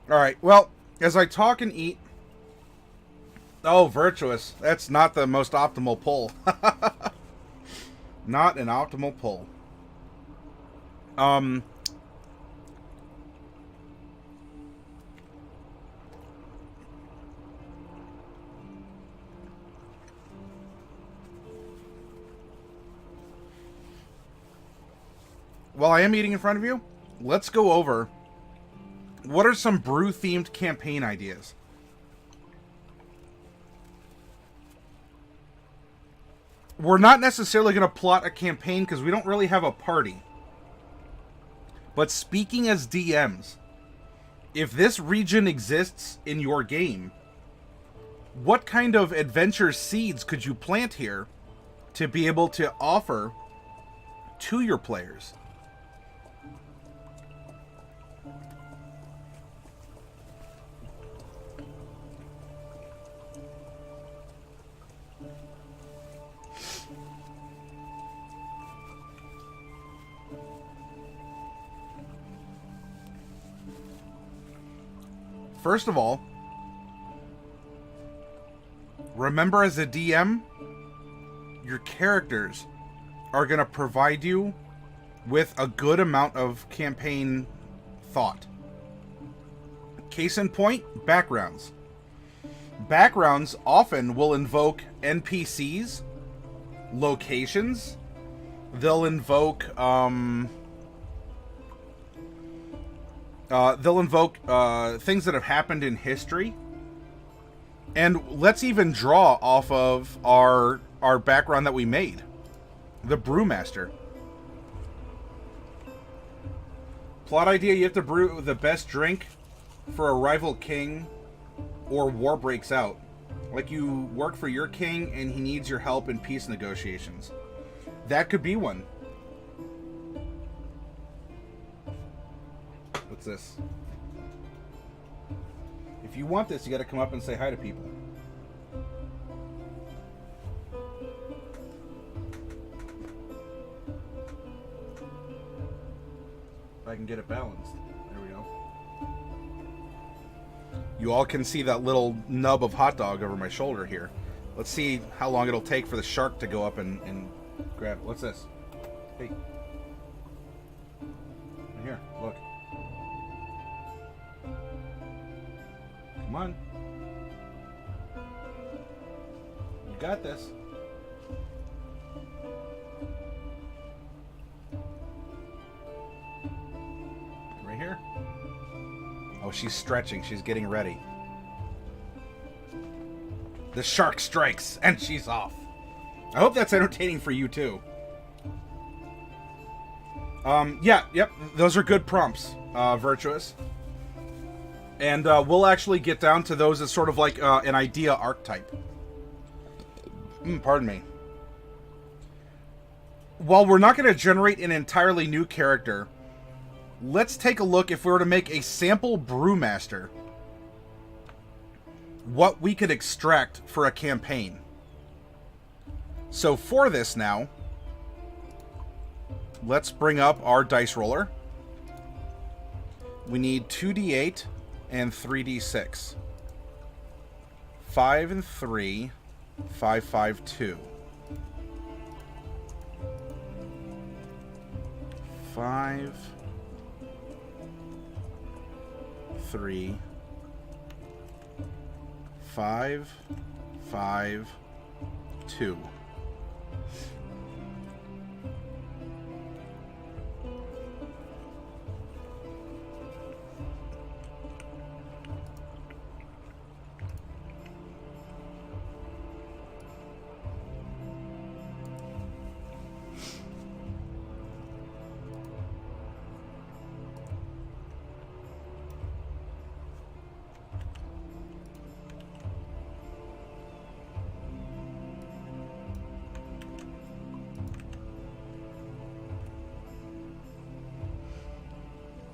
Alright, well, as I talk and eat... Oh, virtuous. That's not the most optimal pull. Not an optimal pull. Um... While I am eating in front of you, let's go over what are some brew-themed campaign ideas. We're not necessarily going to plot a campaign because we don't really have a party. But speaking as DMs, if this region exists in your game, what kind of adventure seeds could you plant here to be able to offer to your players? First of all, remember as a DM, your characters are going to provide you with a good amount of campaign thought. Case in point, backgrounds. Backgrounds often will invoke NPCs, locations. They'll invoke things that have happened in history. And let's even draw off of our background that we made. The Brewmaster. Plot idea, you have to brew the best drink for a rival king or war breaks out. Like you work for your king and he needs your help in peace negotiations. That could be one. What's this? If you want this, you gotta come up and say hi to people. If I can get it balanced. There we go. You all can see that little nub of hot dog over my shoulder here. Let's see how long it'll take for the shark to go up and grab it. What's this? Hey. Here, look. Come on. You got this. Right here. Oh, she's stretching. She's getting ready. The shark strikes, and she's off. I hope that's entertaining for you, too. Yep. Those are good prompts, Virtuous. And we'll actually get down to those as sort of like an idea archetype. Pardon me. While we're not going to generate an entirely new character, let's take a look if we were to make a sample brewmaster. What we could extract for a campaign. So for this now, let's bring up our dice roller. We need 2d8 and 3d6. 5 and 3, 5, 5, 2. 5, 3, 5, 5, 2.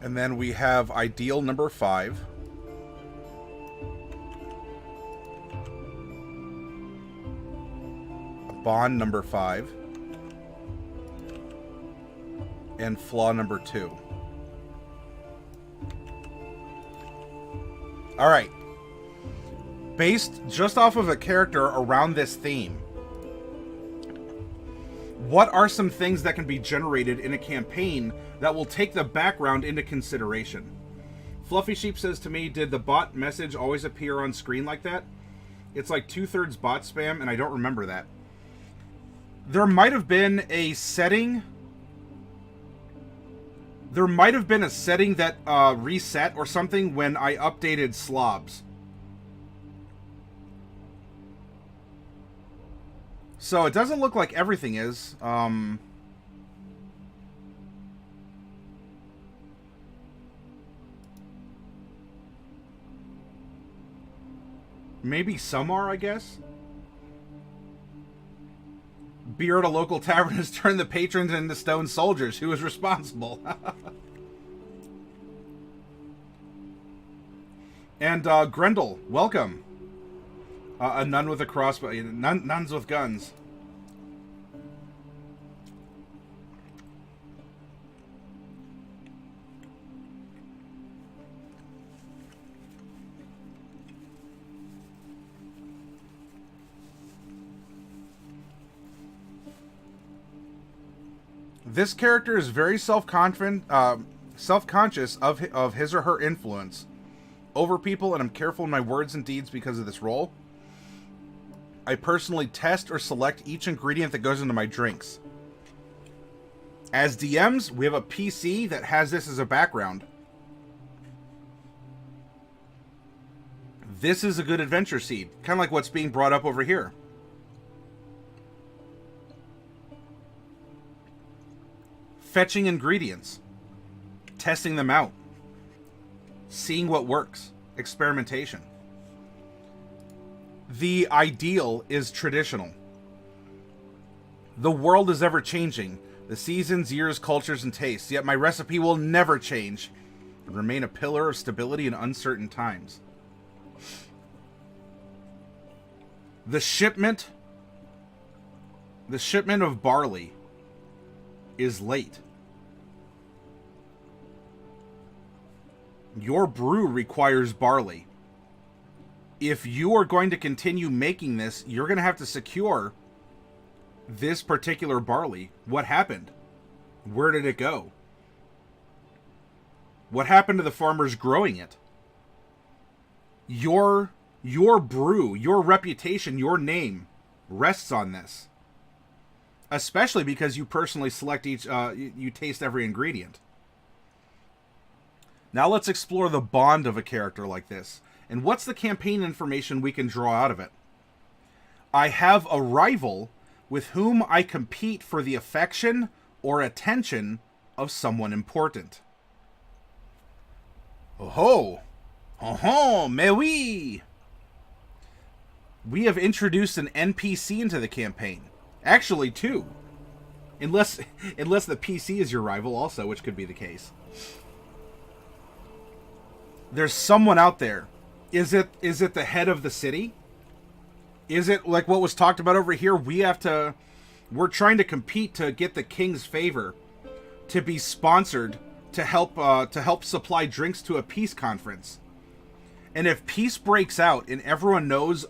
And then we have ideal number 5. Bond number 5. And flaw number 2. All right. Based just off of a character around this theme, what are some things that can be generated in a campaign that will take the background into consideration? Fluffy Sheep says to me, did the bot message always appear on screen like that? It's like 2/3 bot spam, and I don't remember that. There might have been a setting. There might have been a setting that reset or something when I updated slobs. So it doesn't look like everything is. Maybe some are, I guess. Beer at a local tavern has turned the patrons into stone soldiers. Who is responsible? And Grendel, welcome. A nun with a crossbow. Nuns with guns. This character is very self-confident, self-conscious of his or her influence over people, and I'm careful in my words and deeds because of this role. I personally test or select each ingredient that goes into my drinks. As DMs, we have a PC that has this as a background. This is a good adventure seed, kind of like what's being brought up over here. Fetching ingredients, testing them out, seeing what works, experimentation. The ideal is traditional. The world is ever changing, the seasons, years, cultures, and tastes, yet my recipe will never change and remain a pillar of stability in uncertain times. The shipment of barley is late. Your brew requires barley. If you are going to continue making this, you're going to have to secure this particular barley. What happened? Where did it go? What happened to the farmers growing it? Your brew, your reputation, your name rests on this. Especially because you personally select each, you taste every ingredient. Now let's explore the bond of a character like this. And what's the campaign information we can draw out of it? I have a rival with whom I compete for the affection or attention of someone important. Oh-ho! Oh-ho! Mais oui! We have introduced an NPC into the campaign. Actually, two. Unless the PC is your rival also, which could be the case. There's someone out there. Is it the head of the city? Is it like what was talked about over here? We're trying to compete to get the king's favor to be sponsored to help supply drinks to a peace conference. And if peace breaks out and everyone knows,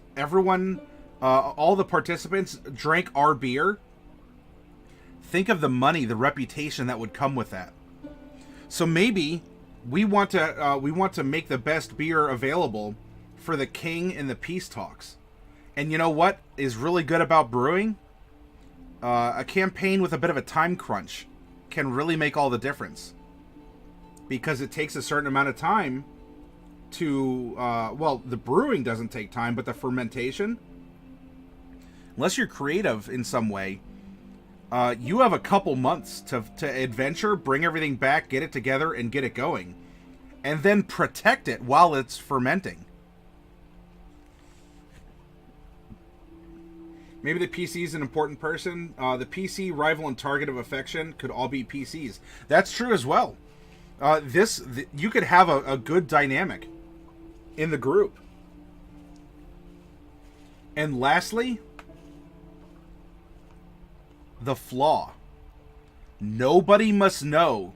all the participants drank our beer, think of the money, the reputation that would come with that. So maybe we want to make the best beer available for the king in the peace talks. And you know what is really good about brewing? A campaign with a bit of a time crunch can really make all the difference. Because it takes a certain amount of time to, the brewing doesn't take time, but the fermentation, unless you're creative in some way, you have a couple months to adventure, bring everything back, get it together, and get it going. And then protect it while it's fermenting. Maybe the PC is an important person. The PC, rival, and target of affection could all be PCs. That's true as well. You could have a good dynamic in the group. And lastly, the flaw. Nobody must know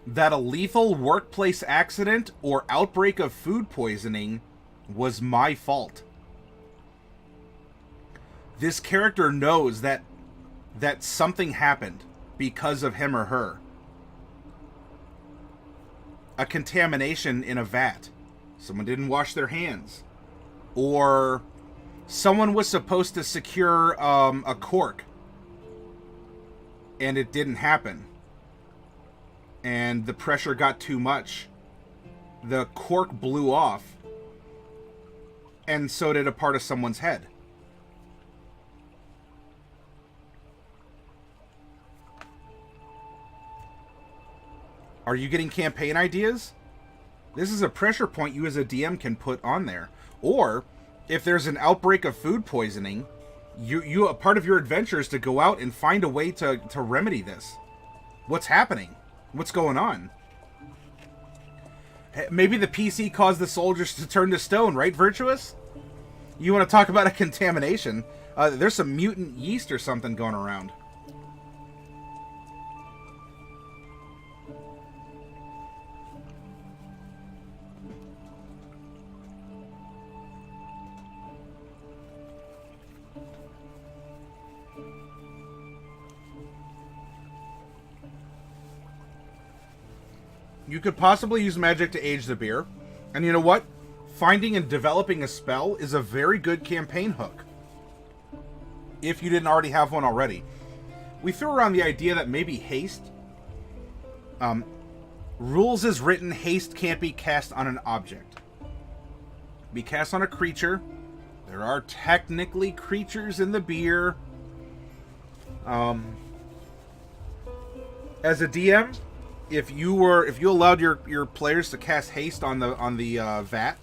that a lethal workplace accident or outbreak of food poisoning was my fault. This character knows that something happened because of him or her. A contamination in a vat. Someone didn't wash their hands. Or someone was supposed to secure a cork and it didn't happen. And the pressure got too much. The cork blew off. And so did a part of someone's head. Are you getting campaign ideas? This is a pressure point you as a DM can put on there. Or, if there's an outbreak of food poisoning, you a part of your adventure is to go out and find a way to remedy this. What's happening? What's going on? Maybe the PC caused the soldiers to turn to stone, right, Virtuous? You want to talk about a contamination? There's some mutant yeast or something going around. You could possibly use magic to age the beer. And you know what? Finding and developing a spell is a very good campaign hook. If you didn't already have one already. We threw around the idea that maybe haste. Rules is written, haste can't be cast on an object. Be cast on a creature. There are technically creatures in the beer. As a DM, if you allowed your players to cast haste on the vat,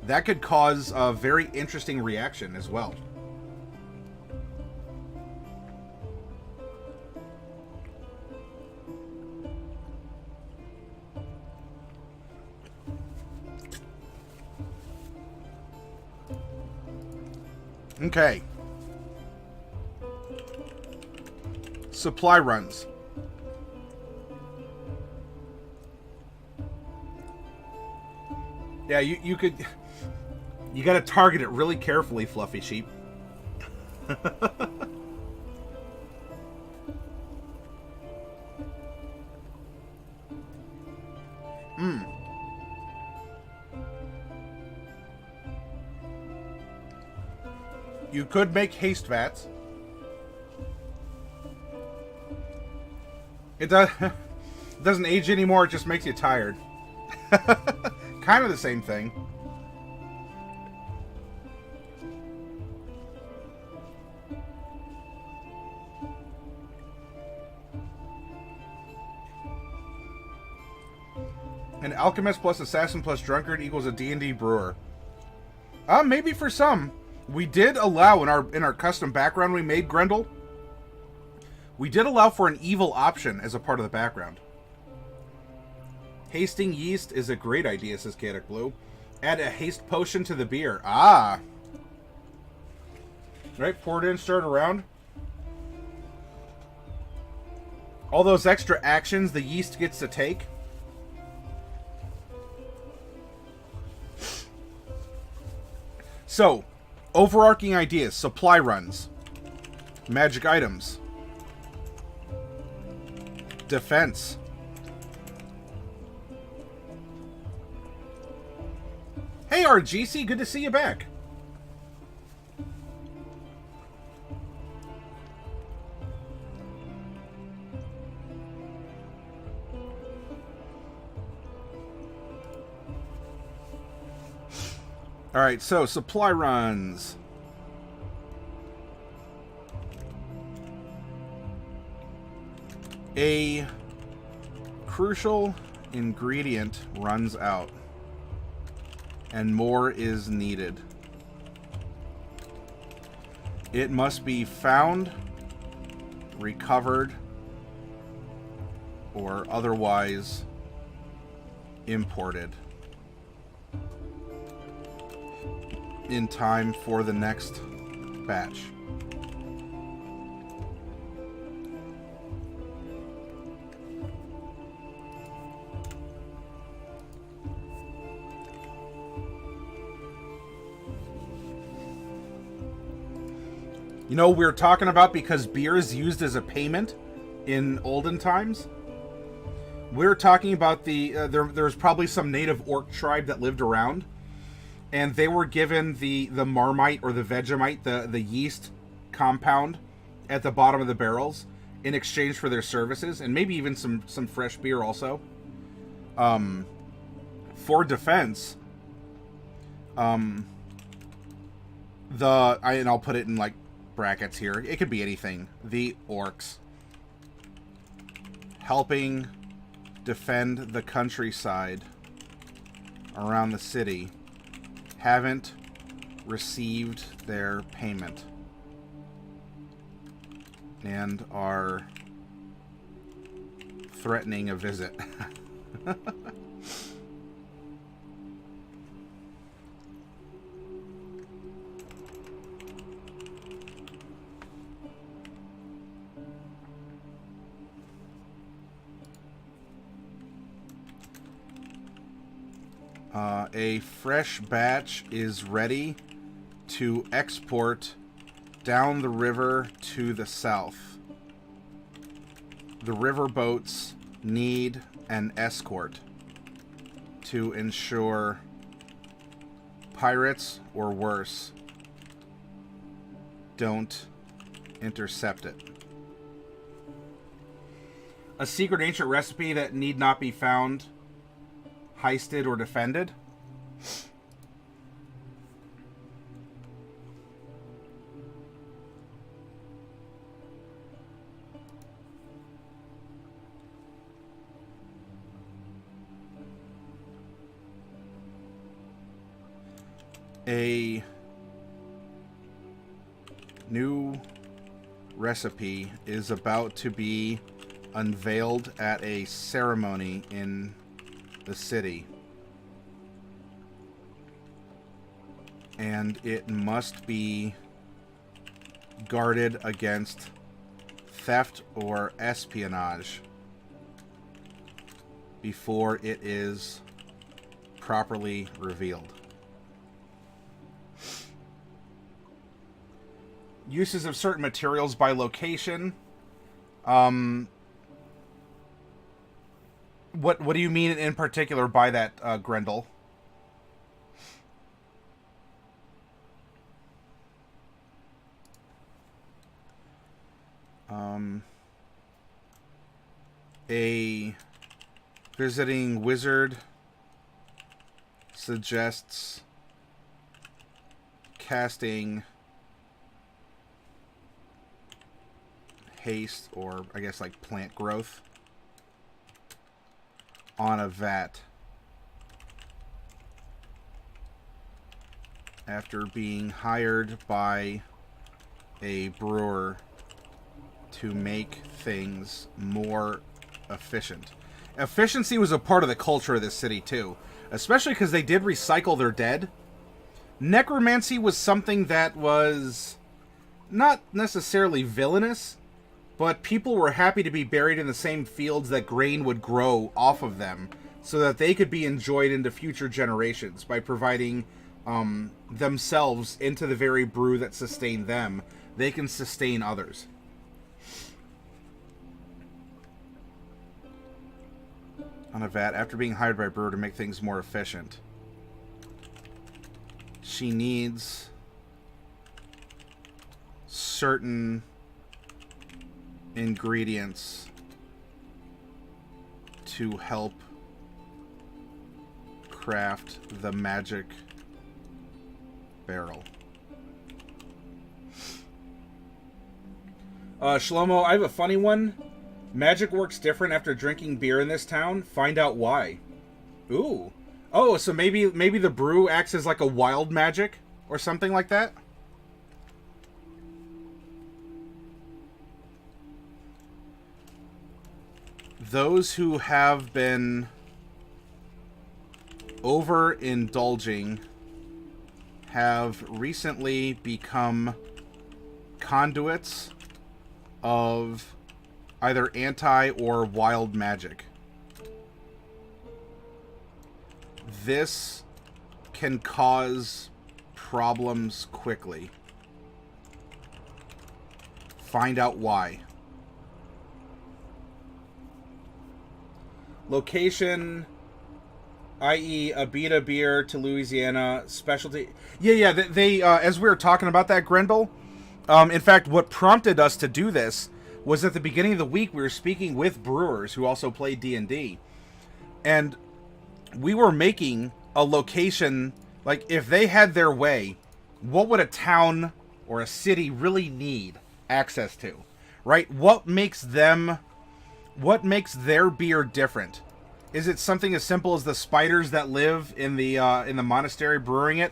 that could cause a very interesting reaction as well. Okay. Supply runs. Yeah, you could... You gotta target it really carefully, Fluffy Sheep. You could make haste vats. It doesn't age anymore, it just makes you tired. Kind of the same thing. An alchemist plus assassin plus drunkard equals a D&D brewer. Maybe for some. We did allow in our custom background we made, Grendel. We did allow for an evil option as a part of the background. Hasting yeast is a great idea, says Chaotic Blue. Add a haste potion to the beer. Ah. Right, pour it in, stir it around. All those extra actions the yeast gets to take. So, overarching ideas, supply runs, magic items, defense. Hey RGC, good to see you back. Alright, so supply runs. A crucial ingredient runs out, and more is needed. It must be found, recovered, or otherwise imported in time for the next batch. You know, we were talking about because beer is used as a payment in olden times. We're talking about there's probably some native orc tribe that lived around, and they were given the Marmite or the Vegemite, the yeast compound at the bottom of the barrels in exchange for their services, and maybe even some fresh beer also. For defense, and I'll put it in like brackets here. It could be anything. The orcs helping defend the countryside around the city haven't received their payment and are threatening a visit. A fresh batch is ready to export down the river to the south. The river boats need an escort to ensure pirates or worse don't intercept it. A secret ancient recipe that need not be found, heisted, or defended. A new recipe is about to be unveiled at a ceremony in the city, and it must be guarded against theft or espionage before it is properly revealed. Uses of certain materials by location. What do you mean in particular by that, Grendel? A visiting wizard suggests casting haste, or I guess like plant growth, on a vat after being hired by a brewer to make things more efficient. Efficiency was a part of the culture of this city too, especially because they did recycle their dead. Necromancy was something that was not necessarily villainous, but people were happy to be buried in the same fields that grain would grow off of them, so that they could be enjoyed into future generations by providing themselves into the very brew that sustained them. They can sustain others. On a vat, after being hired by a brewer to make things more efficient. She needs certain ingredients to help craft the magic barrel. Shlomo, I have a funny one. Magic works different after drinking beer in this town. Find out why. Ooh. Oh, so maybe the brew acts as like a wild magic or something like that? Those who have been overindulging have recently become conduits of either anti or wild magic. This can cause problems quickly. find out why. Location, i.e. Abita beer to Louisiana, specialty. Yeah, they as we were talking about that, Grendel, in fact, what prompted us to do this was at the beginning of the week, we were speaking with brewers who also play D&D. And we were making a location, like, if they had their way, what would a town or a city really need access to, right? What makes their beer different? Is it something as simple as the spiders that live in the monastery brewing it?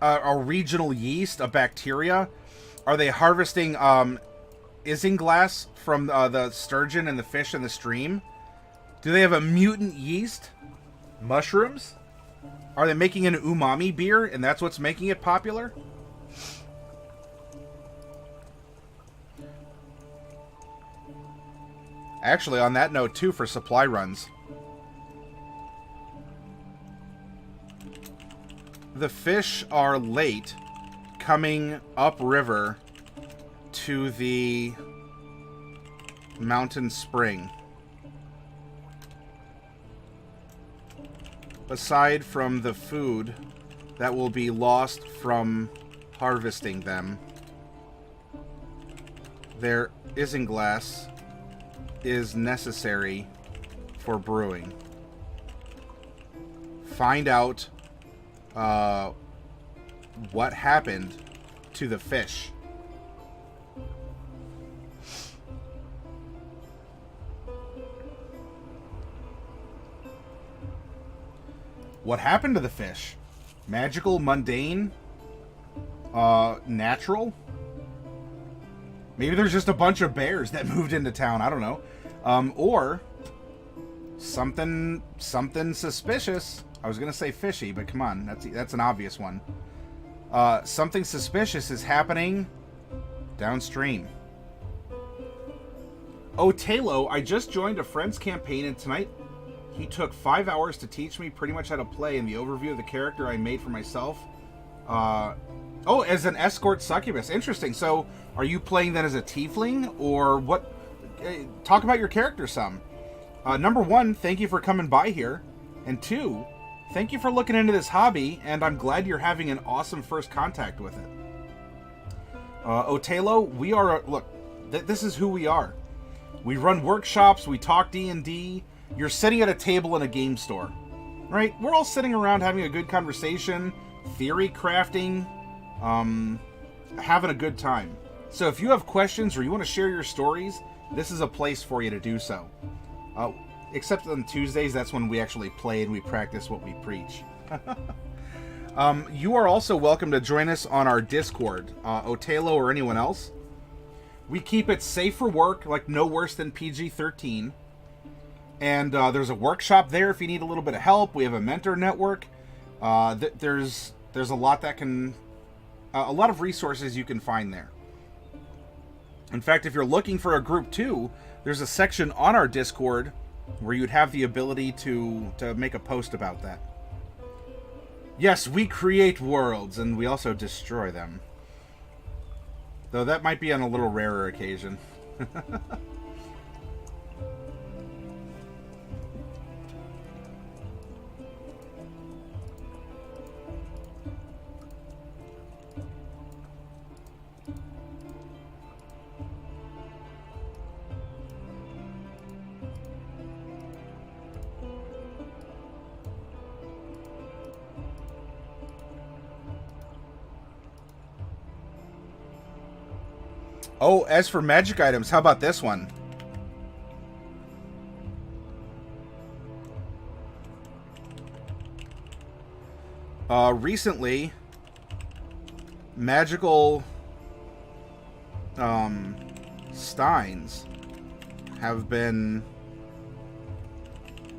A regional yeast, a bacteria? Are they harvesting isinglass from the sturgeon and the fish in the stream? Do they have a mutant yeast? Mushrooms? Are they making an umami beer and that's what's making it popular? Actually, on that note, too, for supply runs, the fish are late coming upriver to the mountain spring. Aside from the food that will be lost from harvesting them, their isinglass is necessary for brewing. Find out what happened to the fish. What happened to the fish? Magical, mundane, natural? Maybe there's just a bunch of bears that moved into town. I don't know. Or something suspicious. I was gonna say fishy, but come on, that's an obvious one. Something suspicious is happening downstream. Otelo, I just joined a friend's campaign, and tonight he took 5 hours to teach me pretty much how to play, and the overview of the character I made for myself. As an escort succubus. Interesting. So, are you playing that as a tiefling, or what? Talk about your character some. Number one, thank you for coming by here. And two, thank you for looking into this hobby, and I'm glad you're having an awesome first contact with it. Otelo, we are... Look, this is who we are. We run workshops, we talk D&D. You're sitting at a table in a game store, right? We're all sitting around having a good conversation, theory crafting, having a good time. So if you have questions or you want to share your stories, this is a place for you to do so. Except on Tuesdays, that's when we actually play and we practice what we preach. You are also welcome to join us on our Discord, Otelo or anyone else. We keep it safe for work, like no worse than PG-13. And there's a workshop there if you need a little bit of help. We have a mentor network. There's a lot that can... a lot of resources you can find there. In fact, if you're looking for a group too, there's a section on our Discord where you'd have the ability to make a post about that. Yes, we create worlds, and we also destroy them. Though that might be on a little rarer occasion. Oh, as for magic items, how about this one? Recently, magical steins have been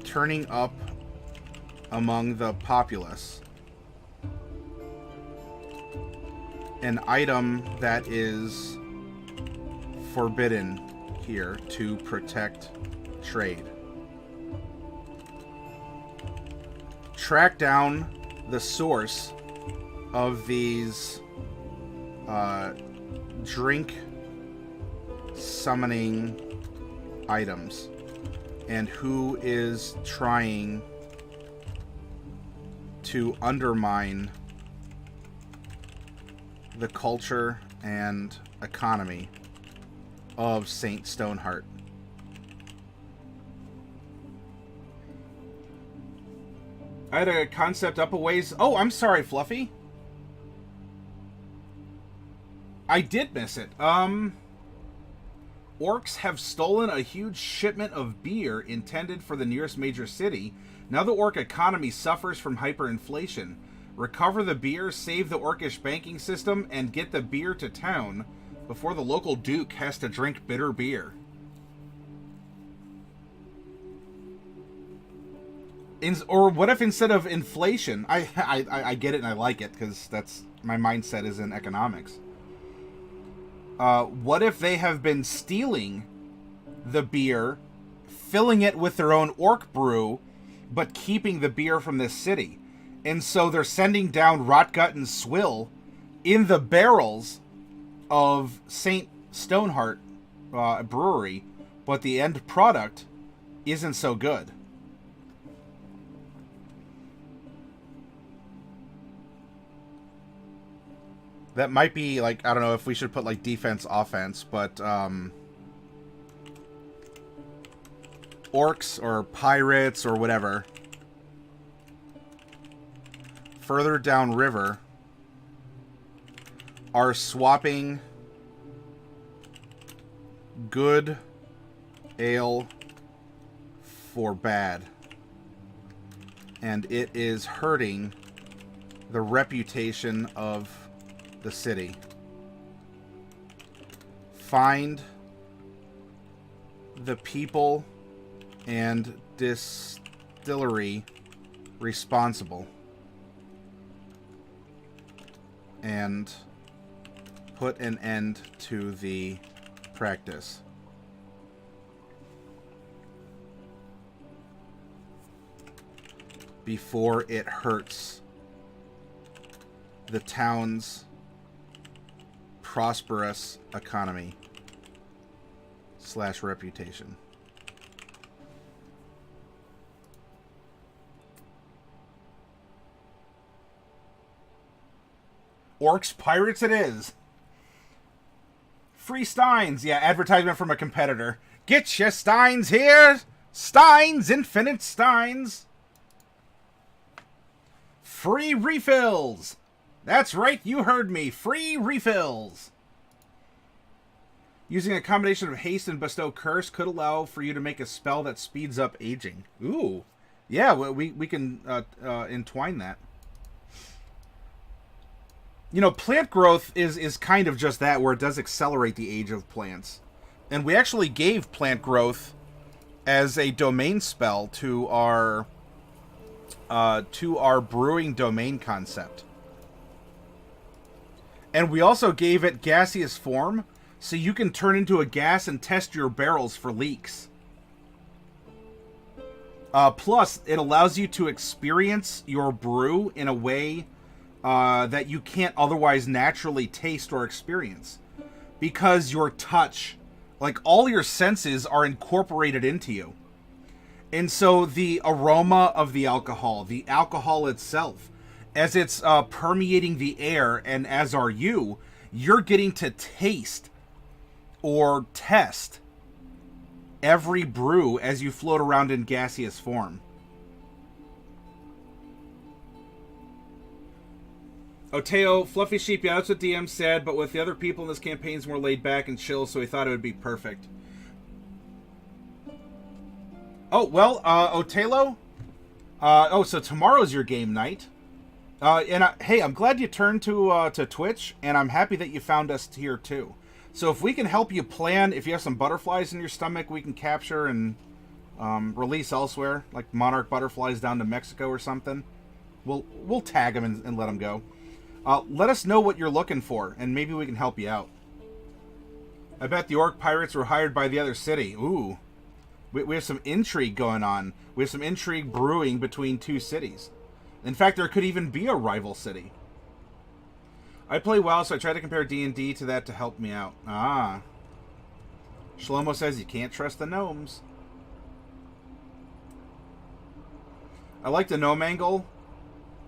turning up among the populace. An item that is forbidden here to protect trade. Track down the source of these drink summoning items and who is trying to undermine the culture and economy of St. Stoneheart. I had a concept up a ways. Oh, I'm sorry, Fluffy. I did miss it. Orcs have stolen a huge shipment of beer intended for the nearest major city. Now the orc economy suffers from hyperinflation. Recover the beer, save the orcish banking system, and get the beer to town before the local duke has to drink bitter beer. Or what if instead of inflation, I get it and I like it because that's my mindset is in economics. What if they have been stealing the beer, filling it with their own orc brew, but keeping the beer from this city? And so they're sending down Rotgut and Swill in the barrels of St. Stoneheart Brewery, but the end product isn't so good. That might be, like, I don't know if we should put, like, defense, offense, but, orcs or pirates or whatever, further downriver, are swapping good ale for bad. And it is hurting the reputation of the city. Find the people and distillery responsible and put an end to the practice. Before it hurts the town's prosperous economy / reputation. Orcs Pirates it is. Free Steins. Yeah, advertisement from a competitor. Get your Steins here. Steins, infinite Steins. Free refills. That's right, you heard me. Free refills. Using a combination of haste and bestow curse could allow for you to make a spell that speeds up aging. Ooh. Yeah, we can entwine that. You know, plant growth is kind of just that, where it does accelerate the age of plants. And we actually gave plant growth as a domain spell to our brewing domain concept. And we also gave it gaseous form, so you can turn into a gas and test your barrels for leaks. Plus, it allows you to experience your brew in a way that you can't otherwise naturally taste or experience. Because your touch, like all your senses, are incorporated into you. And so the aroma of the alcohol itself, as it's permeating the air, and as are you, you're getting to taste or test every brew as you float around in gaseous form. Oteo, Fluffy Sheep, yeah, that's what DM said, but with the other people in this campaign, it's more laid back and chill, so he thought it would be perfect. Oh, well, Otelo? So tomorrow's your game night. Hey, I'm glad you turned to Twitch, and I'm happy that you found us here too. So if we can help you plan, if you have some butterflies in your stomach, we can capture and release elsewhere, like monarch butterflies down to Mexico or something. We'll tag them and let them go. Let us know what you're looking for, and maybe we can help you out. I bet the orc pirates were hired by the other city. Ooh, we have some intrigue going on. We have some intrigue brewing between two cities. In fact, there could even be a rival city. I play WoW, so I try to compare D&D to that to help me out. Ah. Shlomo says you can't trust the gnomes. I like the gnome angle.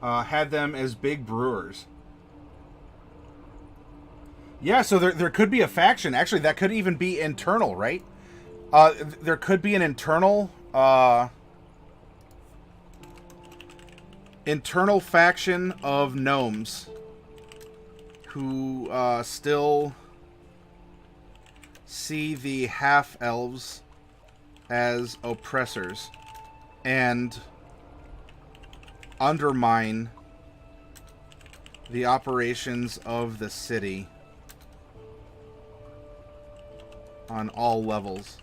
Had them as big brewers. Yeah, so there could be a faction. Actually, that could even be internal, right? There could be an internal faction of gnomes who still see the half-elves as oppressors and undermine the operations of the city on all levels.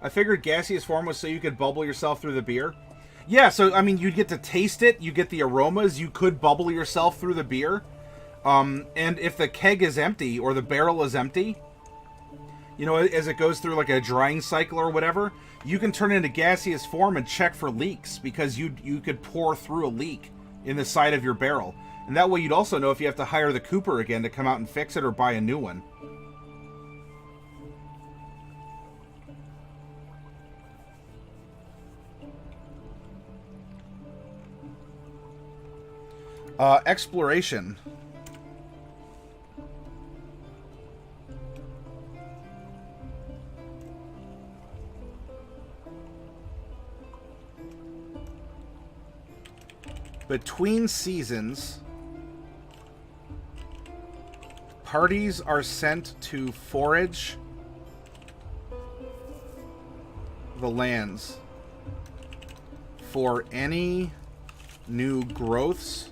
I figured gaseous form was so you could bubble yourself through the beer. Yeah, so, I mean, you'd get to taste it, you get the aromas, you could bubble yourself through the beer. And if the keg is empty, or the barrel is empty, you know, as it goes through like a drying cycle or whatever, you can turn it into gaseous form and check for leaks, because you could pour through a leak in the side of your barrel. And that way you'd also know if you have to hire the cooper again to come out and fix it or buy a new one. Exploration. Between seasons, parties are sent to forage the lands for any new growths,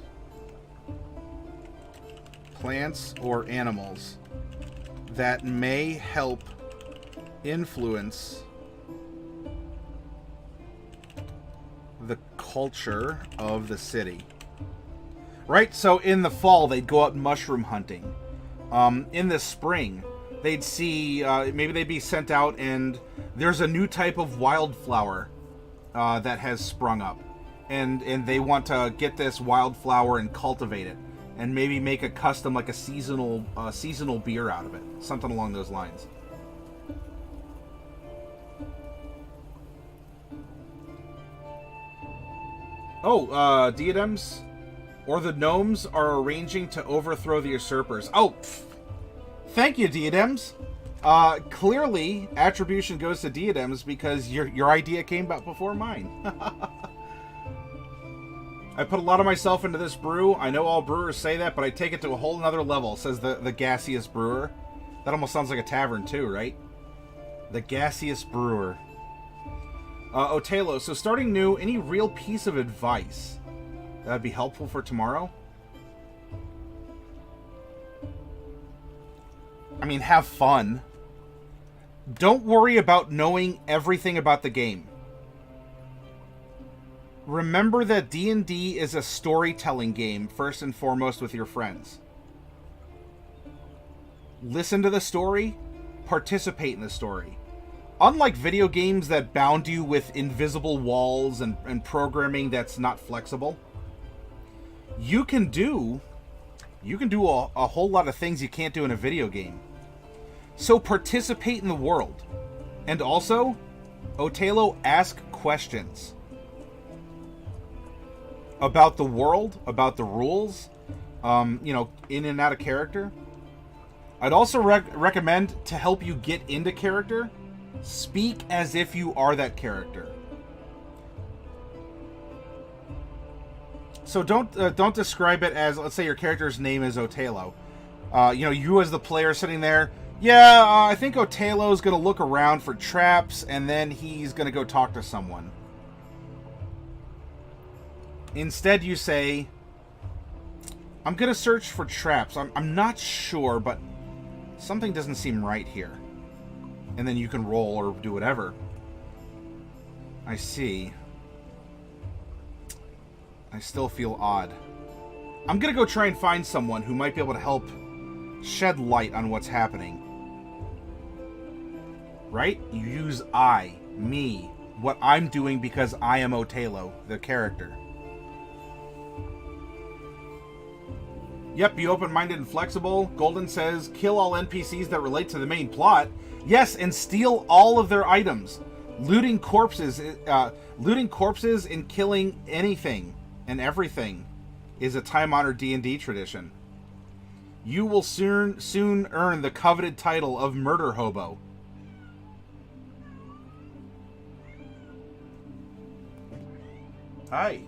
plants, or animals that may help influence the culture of the city. Right? So in the fall, they'd go out mushroom hunting. In the spring, they'd see, maybe they'd be sent out and there's a new type of wildflower that has sprung up. And they want to get this wildflower and cultivate it. And maybe make a custom, like a seasonal beer out of it. Something along those lines. Oh, diadems or the gnomes are arranging to overthrow the usurpers. Oh, thank you, diadems. Clearly, attribution goes to diadems because your idea came back before mine. I put a lot of myself into this brew. I know all brewers say that, but I take it to a whole nother level, says the gaseous brewer. That almost sounds like a tavern too, right? The gaseous brewer. Otelo, so starting new, any real piece of advice that'd be helpful for tomorrow? I mean, have fun. Don't worry about knowing everything about the game. Remember that D&D is a storytelling game, first and foremost with your friends. Listen to the story, participate in the story. Unlike video games that bound you with invisible walls and programming that's not flexible, you can do a whole lot of things you can't do in a video game. So participate in the world. And also, Otelo, ask questions. About the world, about the rules, you know, in and out of character. I'd also recommend, to help you get into character, speak as if you are that character. So don't describe it as, let's say your character's name is Otelo. You know, you as the player sitting there, yeah, I think Otelo's going to look around for traps, and then he's going to go talk to someone. Instead, you say, I'm going to search for traps. I'm not sure, but something doesn't seem right here. And then you can roll or do whatever. I see. I still feel odd. I'm going to go try and find someone who might be able to help shed light on what's happening. Right? You use I, me, what I'm doing because I am Otelo, the character. Yep, be open-minded and flexible. Golden says, kill all NPCs that relate to the main plot. Yes, and steal all of their items. Looting corpses and killing anything and everything is a time-honored D&D tradition. You will soon earn the coveted title of Murder Hobo. Hi.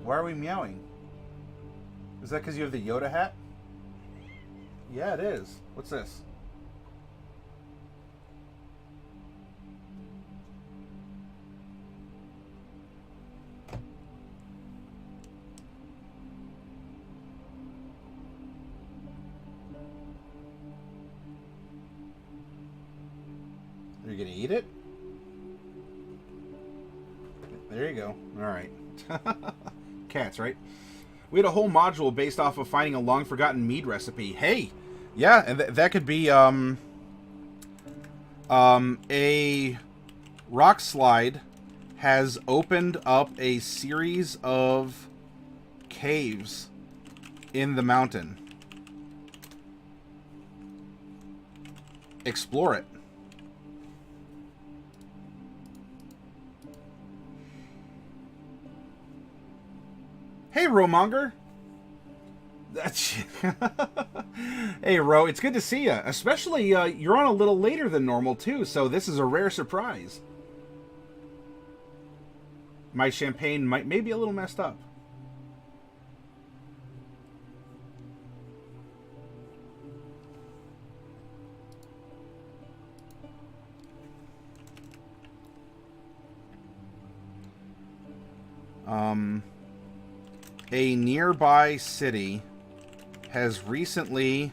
Why are we meowing? Is that because you have the Yoda hat? Yeah, it is. What's this? Are you going to eat it? There you go. All right. Cats, right? We had a whole module based off of finding a long-forgotten mead recipe. Hey! Yeah, and that could be, a rock slide has opened up a series of caves in the mountain. Explore it. Hey, Romonger. Hey, Ro, it's good to see you. Especially, you're on a little later than normal, too, so this is a rare surprise. My champagne may be a little messed up. A nearby city has recently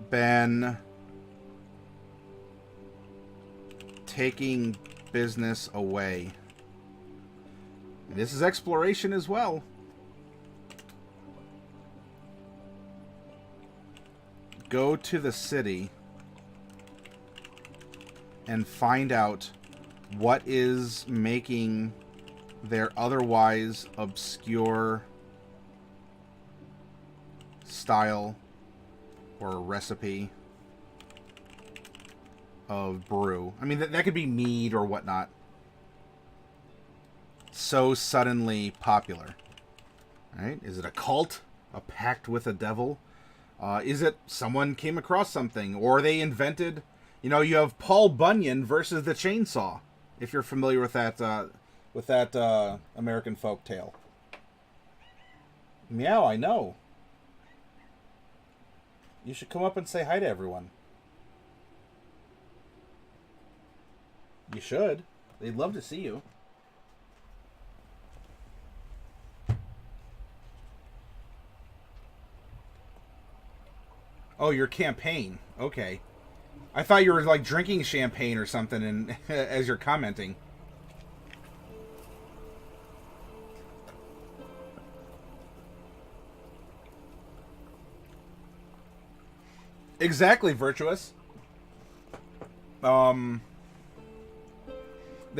been taking business away. This is exploration as well. Go to the city and find out what is making their otherwise obscure style or recipe of brew. I mean, that could be mead or whatnot. So suddenly popular. Right? Is it a cult? A pact with a devil? Is it someone came across something? Or they invented... You know, you have Paul Bunyan versus the chainsaw. If you're familiar with that... American folk tale. Meow, I know. You should come up and say hi to everyone. You should. They'd love to see you. Oh, your campaign. Okay. I thought you were like drinking champagne or something and as you're commenting. Exactly, Virtuous. The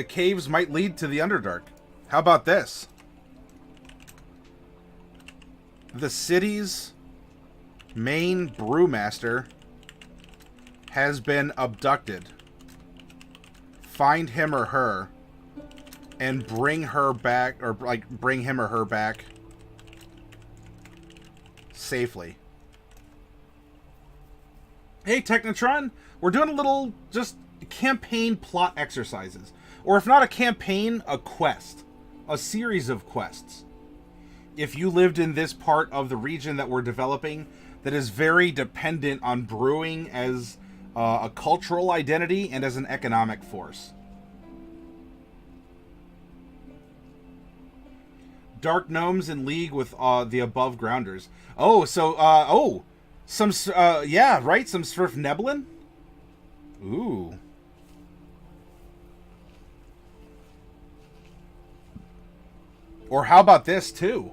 caves might lead to the Underdark. How about this? The city's main brewmaster has been abducted. Find him or her and bring her back, or like bring him or her back safely. Hey, Technotron, we're doing a little just campaign plot exercises. Or if not a campaign, a quest. A series of quests. If you lived in this part of the region that we're developing that is very dependent on brewing as a cultural identity and as an economic force. Dark gnomes in league with the above grounders. Oh, so, some, yeah, right? Some sort of Neblin? Ooh. Or how about this, too?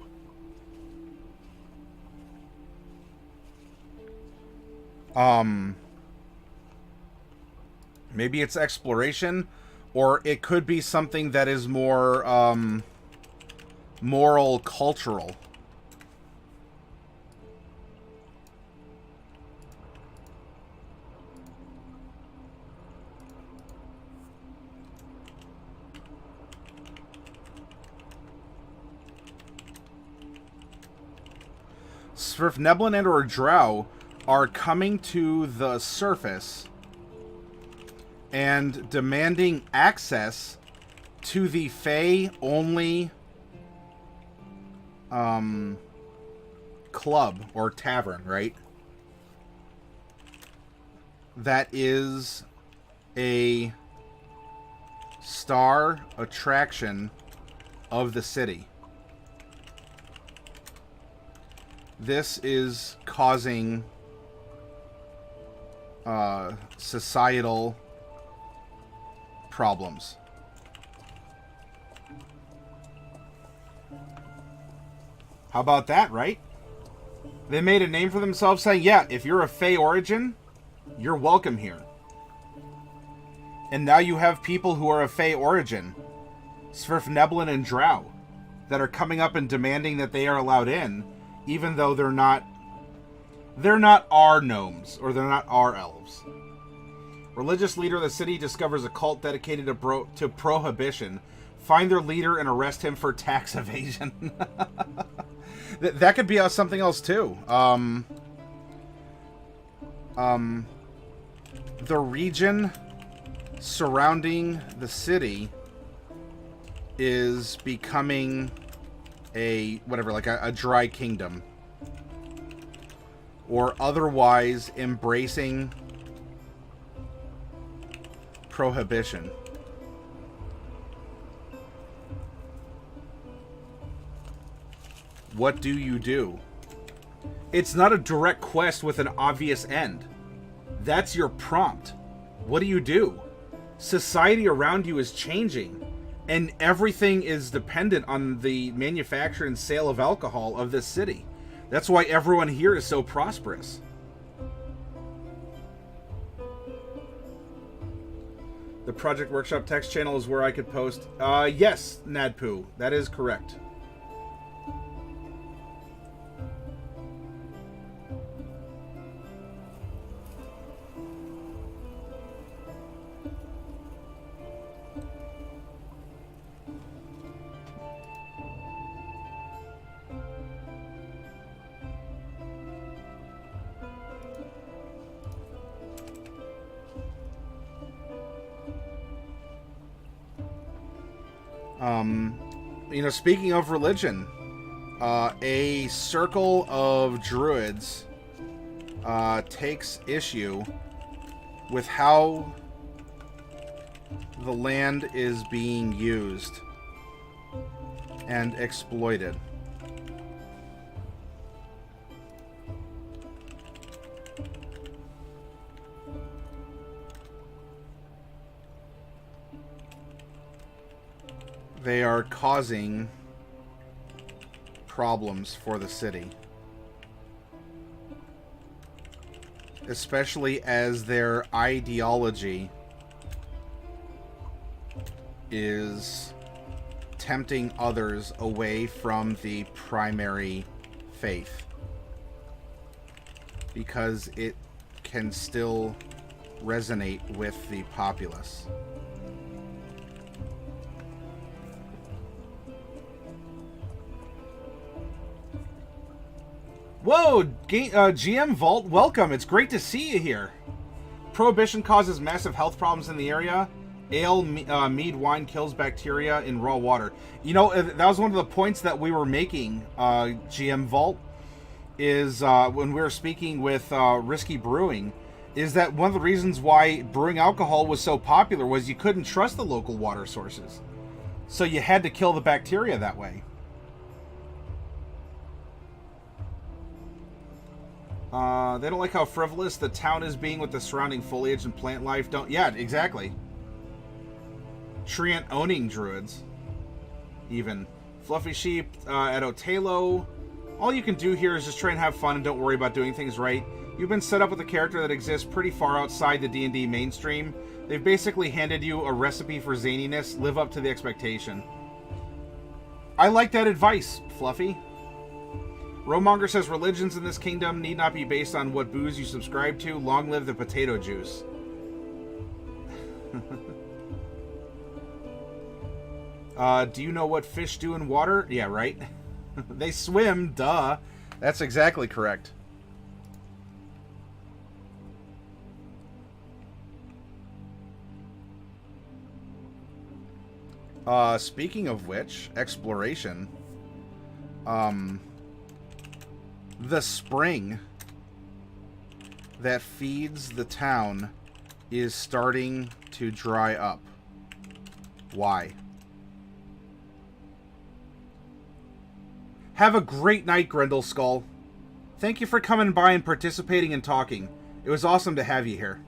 Maybe it's exploration, or it could be something that is more, moral, cultural. Svirfneblin and or Drow are coming to the surface and demanding access to the Fae-only club or tavern, right? That is a star attraction of the city. This is causing societal problems. How about that, right? They made a name for themselves saying, yeah, if you're a Fey origin, you're welcome here. And now you have people who are of Fey origin, Svirfneblin and Drow, that are coming up and demanding that they are allowed in, even though they're not our gnomes, or they're not our elves. Religious leader of the city discovers a cult dedicated to prohibition. Find their leader and arrest him for tax evasion. That could be something else too. The region surrounding the city is becoming a dry kingdom, or otherwise embracing prohibition. What do you do? It's not a direct quest with an obvious end. That's your prompt. What do you do? Society around you is changing, and everything is dependent on the manufacture and sale of alcohol of this city. That's why everyone here is so prosperous. The Project Workshop text channel is where I could post. Yes, Nadpoo, that is correct. Speaking of religion, a circle of druids takes issue with how the land is being used and exploited. They are causing problems for the city, especially as their ideology is tempting others away from the primary faith, because it can still resonate with the populace. Whoa, GM Vault, welcome. It's great to see you here. Prohibition causes massive health problems in the area. Ale, mead, wine kills bacteria in raw water. You know, that was one of the points that we were making, GM Vault, is when we were speaking with Rysky Brewing, is that one of the reasons why brewing alcohol was so popular was you couldn't trust the local water sources. So you had to kill the bacteria that way. They don't like how frivolous the town is being with the surrounding foliage and plant life. Yeah, exactly. Treant owning druids. Even. Fluffy sheep at Otelo. All you can do here is just try and have fun and don't worry about doing things right. You've been set up with a character that exists pretty far outside the D&D mainstream. They've basically handed you a recipe for zaniness. Live up to the expectation. I like that advice, Fluffy. Romonger says religions in this kingdom need not be based on what booze you subscribe to. Long live the potato juice. Do you know what fish do in water? Yeah, right. They swim, duh. That's exactly correct. Speaking of which, exploration. The spring that feeds the town is starting to dry up. Why? Have a great night, Grendel Skull. Thank you for coming by and participating and talking. It was awesome to have you here.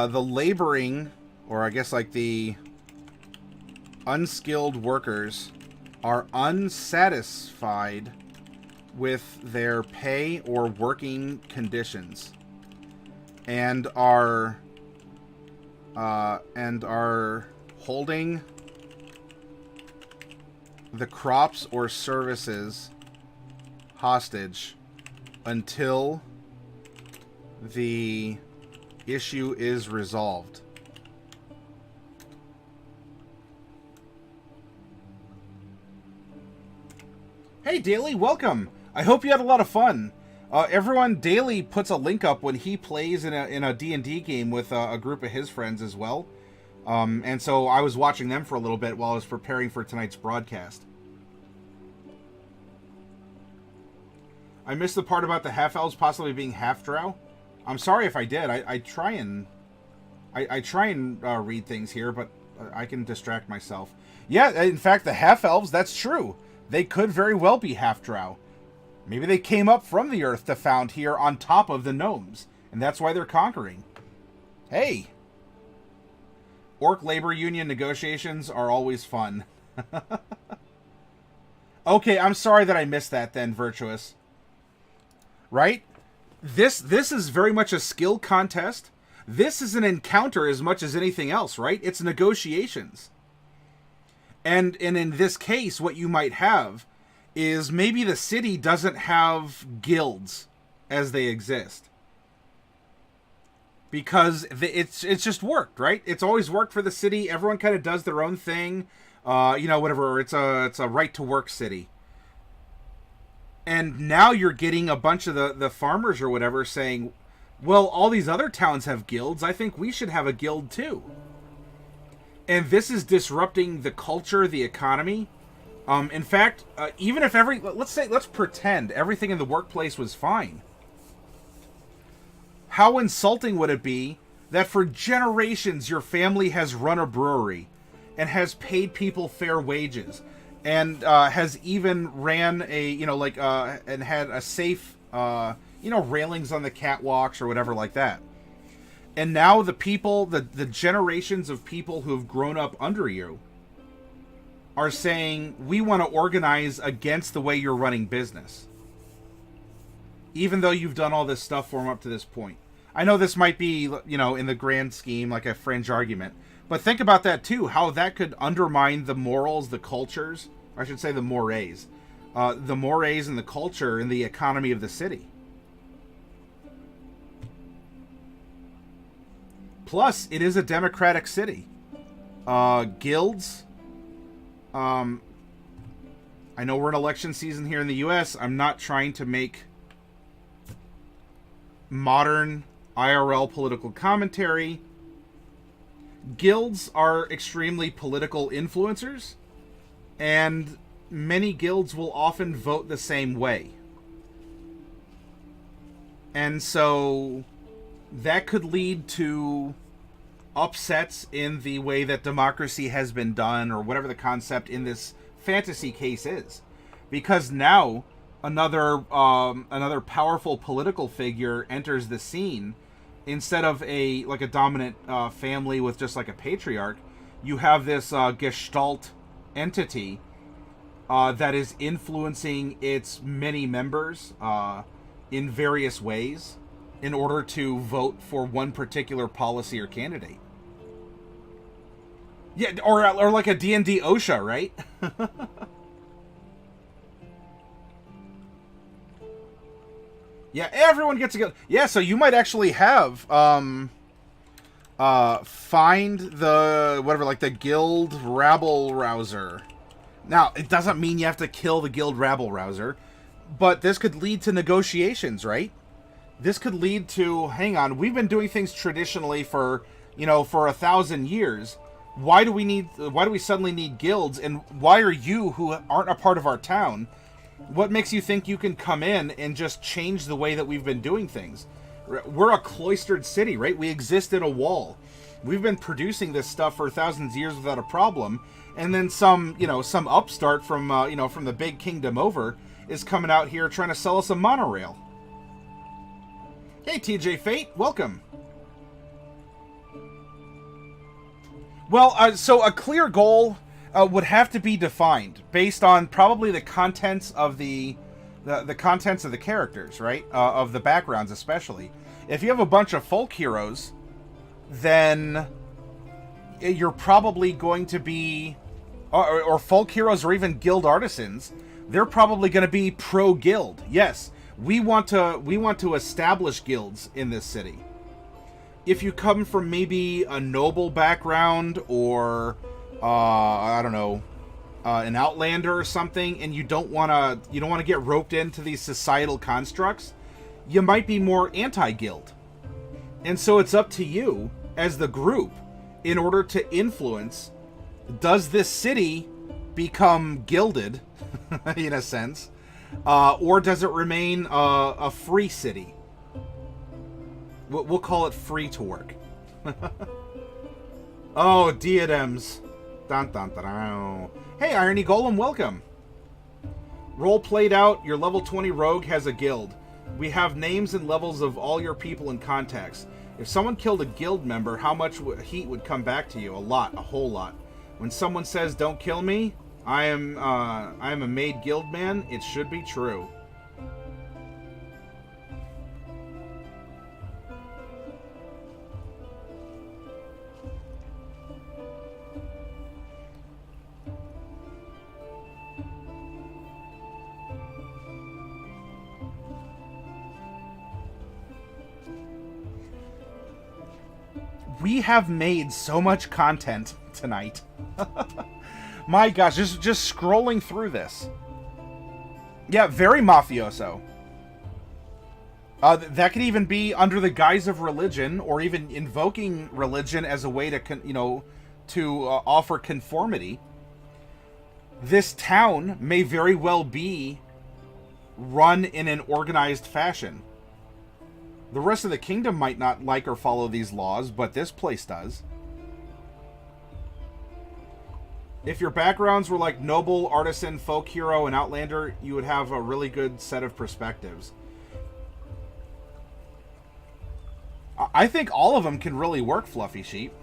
The laboring, or I guess like the unskilled workers, are unsatisfied with their pay or working conditions, and are holding the crops or services hostage until the issue is resolved. Hey Daily, welcome. I hope you had a lot of fun. Everyone, Daily puts a link up when he plays in a D&D game with a group of his friends as well. And so I was watching them for a little bit while I was preparing for tonight's broadcast. I missed the part about the half-elves possibly being half-drow. I'm sorry if I did. I try and read things here, but I can distract myself. Yeah, in fact, the half-elves, that's true. They could very well be half-drow. Maybe they came up from the earth to found here on top of the gnomes, and that's why they're conquering. Hey! Orc labor union negotiations are always fun. Okay, I'm sorry that I missed that then, Virtuous. Right? This is very much a skill contest. This is an encounter as much as anything else, right? It's negotiations. And in this case, what you might have is maybe the city doesn't have guilds as they exist. Because it's just worked, right? It's always worked for the city. Everyone kind of does their own thing. Whatever. It's a right-to-work city. And now you're getting a bunch of the farmers or whatever saying, well, all these other towns have guilds. I think we should have a guild too. And this is disrupting the culture, the economy. In fact, even if let's pretend everything in the workplace was fine. How insulting would it be that for generations your family has run a brewery and has paid people fair wages and has even ran and had a safe, railings on the catwalks or whatever like that. And now the people, the generations of people who have grown up under you are saying, we want to organize against the way you're running business. Even though you've done all this stuff for them up to this point. I know this might be, in the grand scheme, like a fringe argument. But think about that, too. How that could undermine the morals, the cultures. I should say the mores. The mores and the culture and the economy of the city. Plus, it is a democratic city. Guilds. I know we're in election season here in the U.S. I'm not trying to make modern IRL political commentary. Guilds are extremely political influencers, and many guilds will often vote the same way. And so that could lead to upsets in the way that democracy has been done, or whatever the concept in this fantasy case is. Because now another powerful political figure enters the scene. Instead of a dominant family with just like a patriarch, you have this gestalt entity that is influencing its many members in various ways in order to vote for one particular policy or candidate. Yeah, or like a D&D OSHA, right? Yeah, everyone gets a guild. Yeah, so you might actually have find the whatever, like the guild rabble rouser. Now, it doesn't mean you have to kill the guild rabble rouser, but this could lead to negotiations, right? This could lead to, hang on, we've been doing things traditionally for, for 1,000 years. Why do we suddenly need guilds? And why are you, who aren't a part of our town, what makes you think you can come in and just change the way that we've been doing things? We're a cloistered city, right? We exist in a wall. We've been producing this stuff for thousands of years without a problem. And then some upstart from, from the big kingdom over is coming out here trying to sell us a monorail. Hey, TJ Fate, welcome. Well, so a clear goal would have to be defined based on probably the contents of the contents of the characters, right? Of the backgrounds, especially. If you have a bunch of folk heroes, then you're probably going to be, or folk heroes, or even guild artisans. They're probably going to be pro guild. Yes, we want to establish guilds in this city. If you come from maybe a noble background or I don't know, an outlander or something, and you don't want to get roped into these societal constructs, you might be more anti-guild. And so it's up to you as the group in order to influence, does this city become gilded in a sense, or does it remain a free city? We'll call it free to work. Oh, diadems. Dun, dun, dun, dun. Hey, Irony Golem, welcome. Role played out, your level 20 rogue has a guild. We have names and levels of all your people and contacts. If someone killed a guild member, how much heat would come back to you? A lot, a whole lot. When someone says, don't kill me, I am a made guild man, it should be true. We have made so much content tonight. My gosh, just scrolling through this. Yeah, very mafioso. That could even be under the guise of religion, or even invoking religion as a way to, offer conformity. This town may very well be run in an organized fashion. The rest of the kingdom might not like or follow these laws, but this place does. If your backgrounds were like noble, artisan, folk hero, and outlander, you would have a really good set of perspectives. I think all of them can really work, Fluffy Sheep.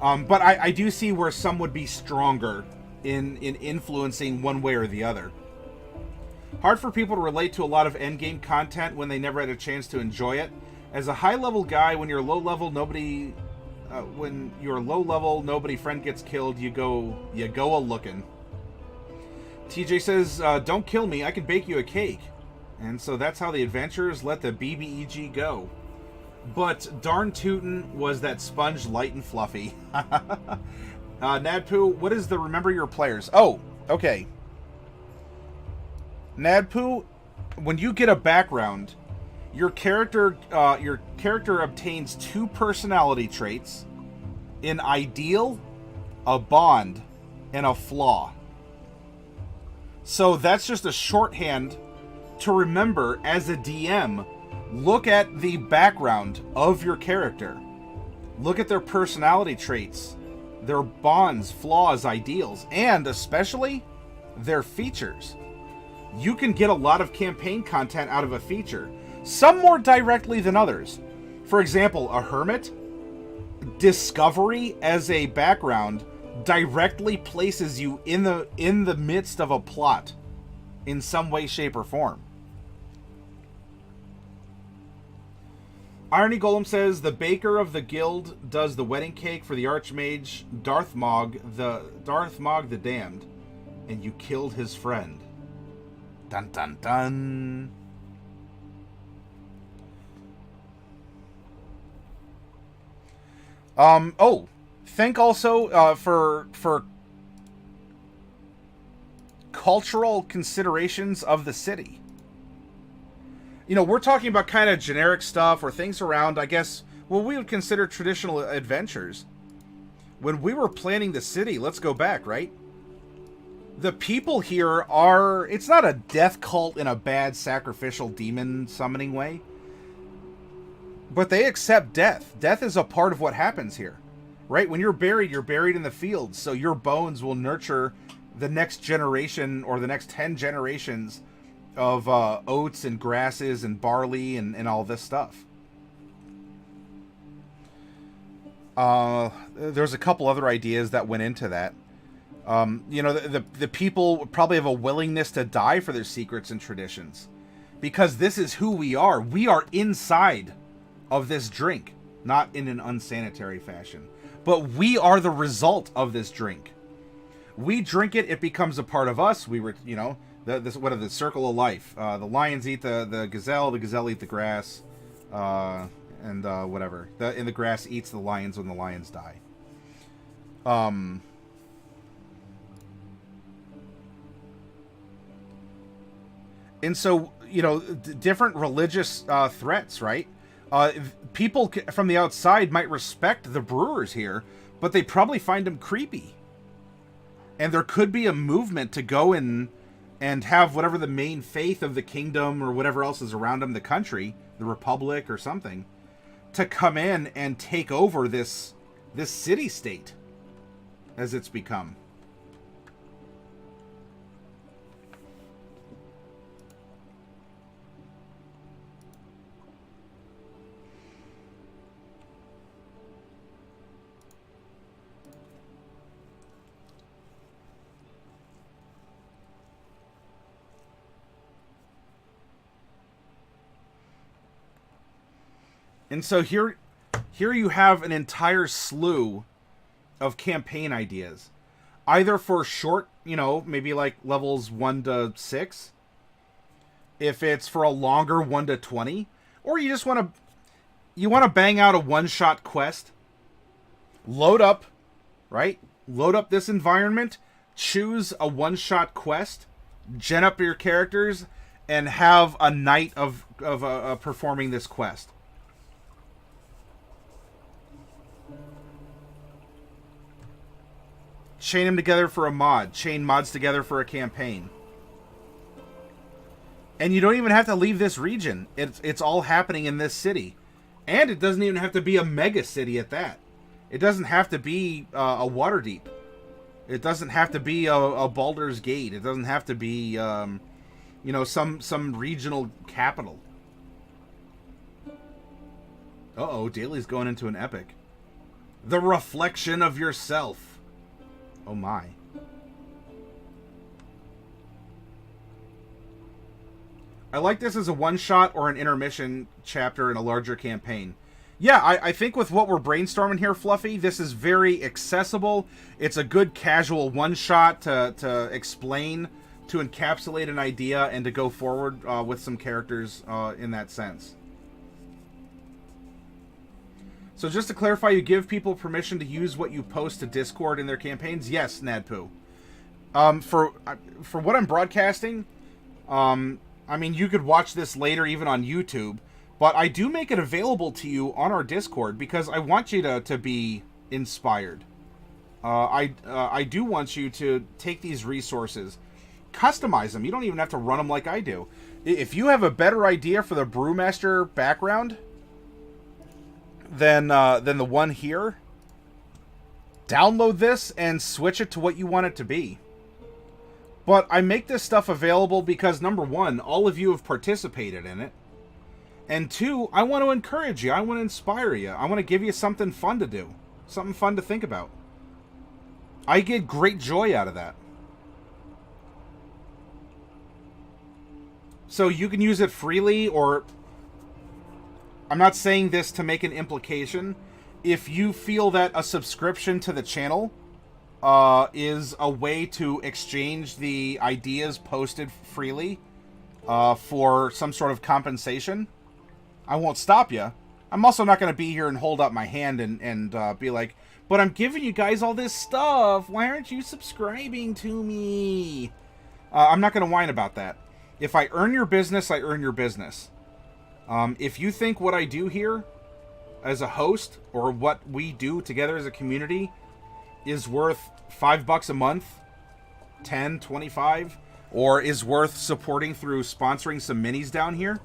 But I do see where some would be stronger in influencing one way or the other. Hard for people to relate to a lot of endgame content when they never had a chance to enjoy it. As a high-level guy, when you're low-level, nobody friend gets killed, you go a-looking. TJ says, don't kill me, I can bake you a cake. And so that's how the adventurers let the BBEG go. But darn tootin' was that sponge light and fluffy. Nadpoo, what is the remember your players? Oh, okay. Nadpoo, when you get a background, your character obtains 2 personality traits: an ideal, a bond, and a flaw. So that's just a shorthand to remember as a DM. Look at the background of your character. Look at their personality traits, their bonds, flaws, ideals, and especially their features. You can get a lot of campaign content out of a feature, some more directly than others. For example, a hermit, discovery as a background directly places you in the midst of a plot in some way, shape, or form. Irony Golem says, the baker of the guild does the wedding cake for the Archmage Darthmog the Damned, and you killed his friend. Dun dun dun. Oh, think also for cultural considerations of the city. You know, we're talking about kind of generic stuff or things around, I guess, what we would consider traditional adventures. When we were planning the city, let's go back, right? The people here are, it's not a death cult in a bad sacrificial demon summoning way, but they accept death. Death is a part of what happens here, right? When you're buried in the fields, so your bones will nurture the next generation or the next 10 generations of oats and grasses and barley and all this stuff. There's a couple other ideas that went into that. You know, the people probably have a willingness to die for their secrets and traditions, because this is who we are. We are inside of this drink, not in an unsanitary fashion, but we are the result of this drink. We drink it, it becomes a part of us. We were, you know, the circle of life. The lions eat the gazelle eat the grass, and whatever. The grass eats the lions when the lions die. And so, you know, different religious threats, right? People from the outside might respect the brewers here, but they probably find them creepy. And there could be a movement to go in and have whatever the main faith of the kingdom or whatever else is around them, the country, the republic or something, to come in and take over this city-state as it's become. And so here you have an entire slew of campaign ideas, either for short, you know, maybe like levels 1 to 6, if it's for a longer 1 to 20, or you just want to bang out a one-shot quest, load up, right? Load up this environment, choose a one-shot quest, gen up your characters, and have a night of performing this quest. Chain them together for a mod. Chain mods together for a campaign. And you don't even have to leave this region. It's all happening in this city. And it doesn't even have to be a mega city at that. It doesn't have to be a Waterdeep. It doesn't have to be a Baldur's Gate. It doesn't have to be, you know, some regional capital. Uh-oh, Daly's going into an epic. The reflection of yourself. Oh my. I like this as a one-shot or an intermission chapter in a larger campaign. Yeah, I think with what we're brainstorming here, Fluffy, this is very accessible. It's a good casual one-shot to explain, to encapsulate an idea, and to go forward with some characters in that sense. So just to clarify, you give people permission to use what you post to Discord in their campaigns? Yes, Nadpoo. For what I'm broadcasting, I mean, you could watch this later even on YouTube, but I do make it available to you on our Discord because I want you to be inspired. I do want you to take these resources, customize them. You don't even have to run them like I do. If you have a better idea for the Brewmaster background than the one here, download this and switch it to what you want it to be. But I make this stuff available because, number one, all of you have participated in it. And two, I want to encourage you. I want to inspire you. I want to give you something fun to do. Something fun to think about. I get great joy out of that. So you can use it freely, or I'm not saying this to make an implication. If you feel that a subscription to the channel is a way to exchange the ideas posted freely for some sort of compensation, I won't stop you. I'm also not going to be here and hold up my hand and be like, but I'm giving you guys all this stuff. Why aren't you subscribing to me? I'm not going to whine about that. If I earn your business, I earn your business. If you think what I do here as a host, or what we do together as a community, is worth $5 a month, 10, 25, or is worth supporting through sponsoring some minis down here,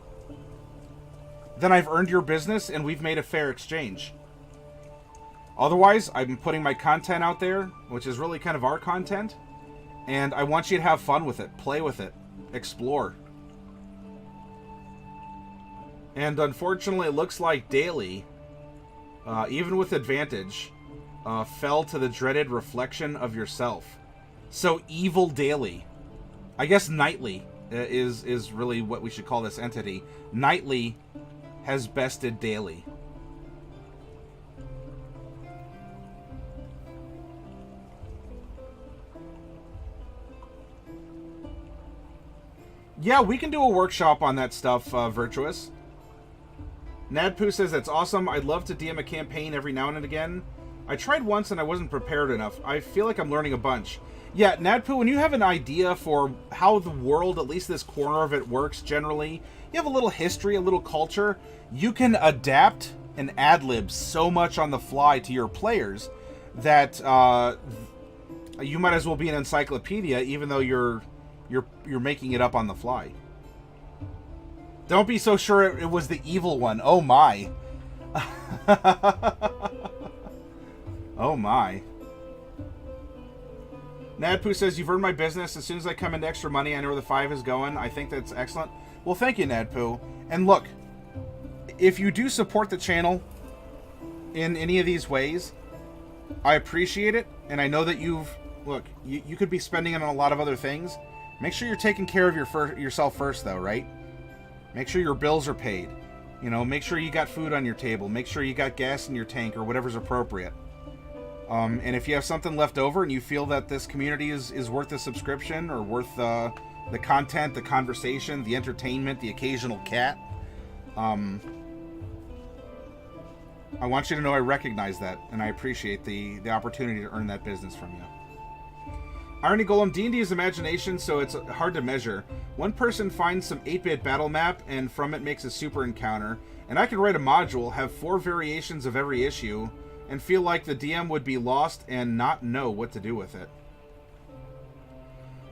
then I've earned your business and we've made a fair exchange. Otherwise, I'm putting my content out there, which is really kind of our content, and I want you to have fun with it, play with it, explore. And unfortunately, it looks like Daily, even with advantage, fell to the dreaded reflection of yourself. So evil Daily. I guess Nightly is really what we should call this entity. Nightly has bested Daily. Yeah, we can do a workshop on that stuff, Virtuous. Nadpoo says, that's awesome. I'd love to DM a campaign every now and again. I tried once and I wasn't prepared enough. I feel like I'm learning a bunch. Yeah, Nadpoo, when you have an idea for how the world, at least this corner of it, works generally, you have a little history, a little culture, you can adapt and ad-lib so much on the fly to your players that you might as well be an encyclopedia, even though you're making it up on the fly. Don't be so sure it was the evil one. Oh my. Oh my. Nadpoo says, you've earned my business. As soon as I come into extra money, I know where the 5 is going. I think that's excellent. Well, thank you, Nadpoo. And look, if you do support the channel in any of these ways, I appreciate it. And I know that look, you could be spending it on a lot of other things. Make sure you're taking care of yourself first, though, right? Make sure your bills are paid. You know, make sure you got food on your table. Make sure you got gas in your tank or whatever's appropriate. And if you have something left over and you feel that this community is worth a subscription or worth the content, the conversation, the entertainment, the occasional cat, I want you to know I recognize that and I appreciate the opportunity to earn that business from you. Irony Golem, D&D is imagination, so it's hard to measure. One person finds some 8-bit battle map, and from it makes a super encounter. And I can write a module, have 4 variations of every issue, and feel like the DM would be lost and not know what to do with it.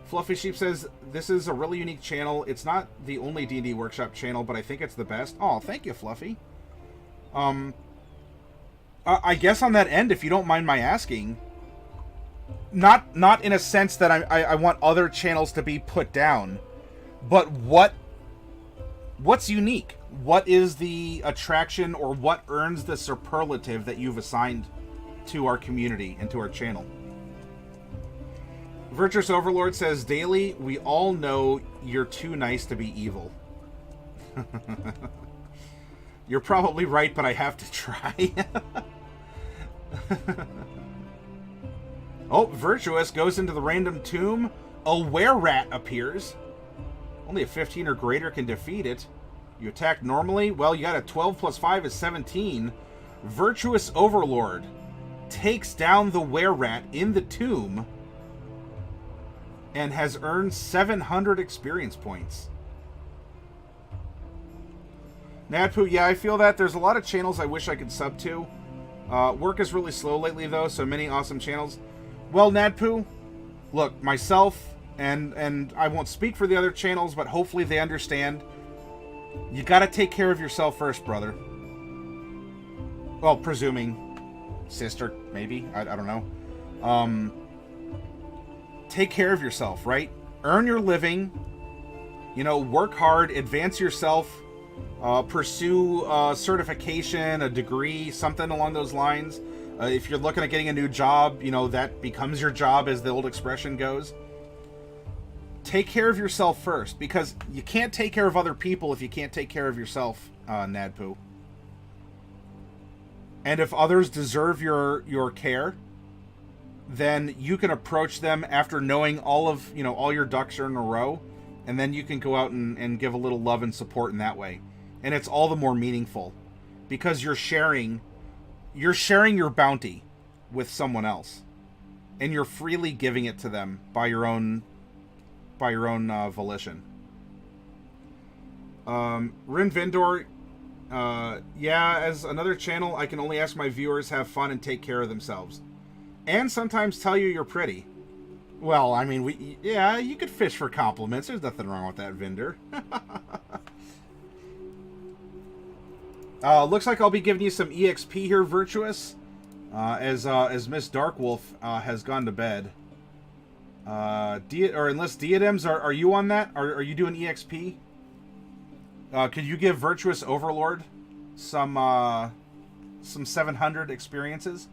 Fluffy Sheep says, this is a really unique channel. It's not the only D&D Workshop channel, but I think it's the best. Oh, thank you, Fluffy. I guess on that end, if you don't mind my asking... Not in a sense that I want other channels to be put down, but what's unique? What is the attraction, or what earns the superlative that you've assigned to our community and to our channel? Virtuous Overlord says, Daily, we all know you're too nice to be evil. You're probably right, but I have to try. Oh, Virtuous goes into the random tomb. A were-rat appears. Only a 15 or greater can defeat it. You attack normally. Well, you got a 12 plus 5 is 17. Virtuous Overlord takes down the were-rat in the tomb and has earned 700 experience points. Nadpoo, yeah, I feel that. There's a lot of channels I wish I could sub to. Work is really slow lately, though, so many awesome channels. Well, Nadpoo, look, myself, and I won't speak for the other channels, but hopefully they understand. You gotta take care of yourself first, brother. Well, presuming sister, maybe. I don't know. Take care of yourself, right? Earn your living. You know, work hard, advance yourself, pursue a certification, a degree, something along those lines. If you're looking at getting a new job, you know, that becomes your job, as the old expression goes. Take care of yourself first, because you can't take care of other people if you can't take care of yourself, Nadpoo. And if others deserve your care, then you can approach them after knowing all your ducks are in a row, and then you can go out and give a little love and support in that way. And it's all the more meaningful, because you're sharing your bounty with someone else, and you're freely giving it to them by your own volition. Rin Vindor, yeah, as another channel, I can only ask my viewers have fun and take care of themselves, and sometimes tell you you're pretty. Well, I mean, yeah, you could fish for compliments. There's nothing wrong with that, Vinder. Looks like I'll be giving you some EXP here, Virtuous, as Miss Darkwolf has gone to bed. Or unless Diadems, are you on that? Are you doing EXP? Could you give Virtuous Overlord some 700 experiences?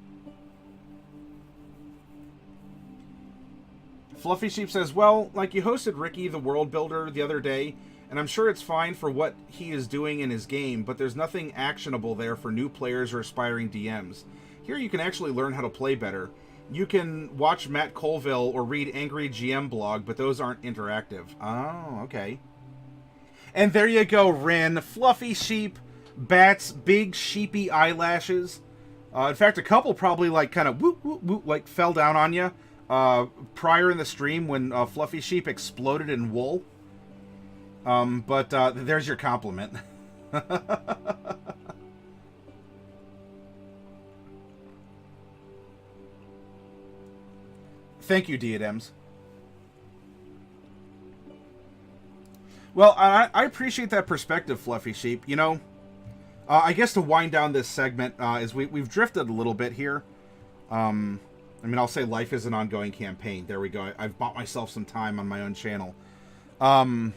Fluffy Sheep says, well, like, you hosted Ricky the World Builder the other day, and I'm sure it's fine for what he is doing in his game, but there's nothing actionable there for new players or aspiring DMs. Here you can actually learn how to play better. You can watch Matt Colville or read Angry GM blog, but those aren't interactive. Oh, okay. And there you go, Rin. Fluffy Sheep, Bat's big sheepy eyelashes. In fact, a couple probably, like, kind of whoop, whoop, whoop, like, fell down on you prior in the stream when Fluffy Sheep exploded in wool. But there's your compliment. Thank you, Diadems. Well, I appreciate that perspective, Fluffy Sheep. You know, I guess to wind down this segment, is we've drifted a little bit here. I mean, I'll say life is an ongoing campaign. There we go. I've bought myself some time on my own channel. At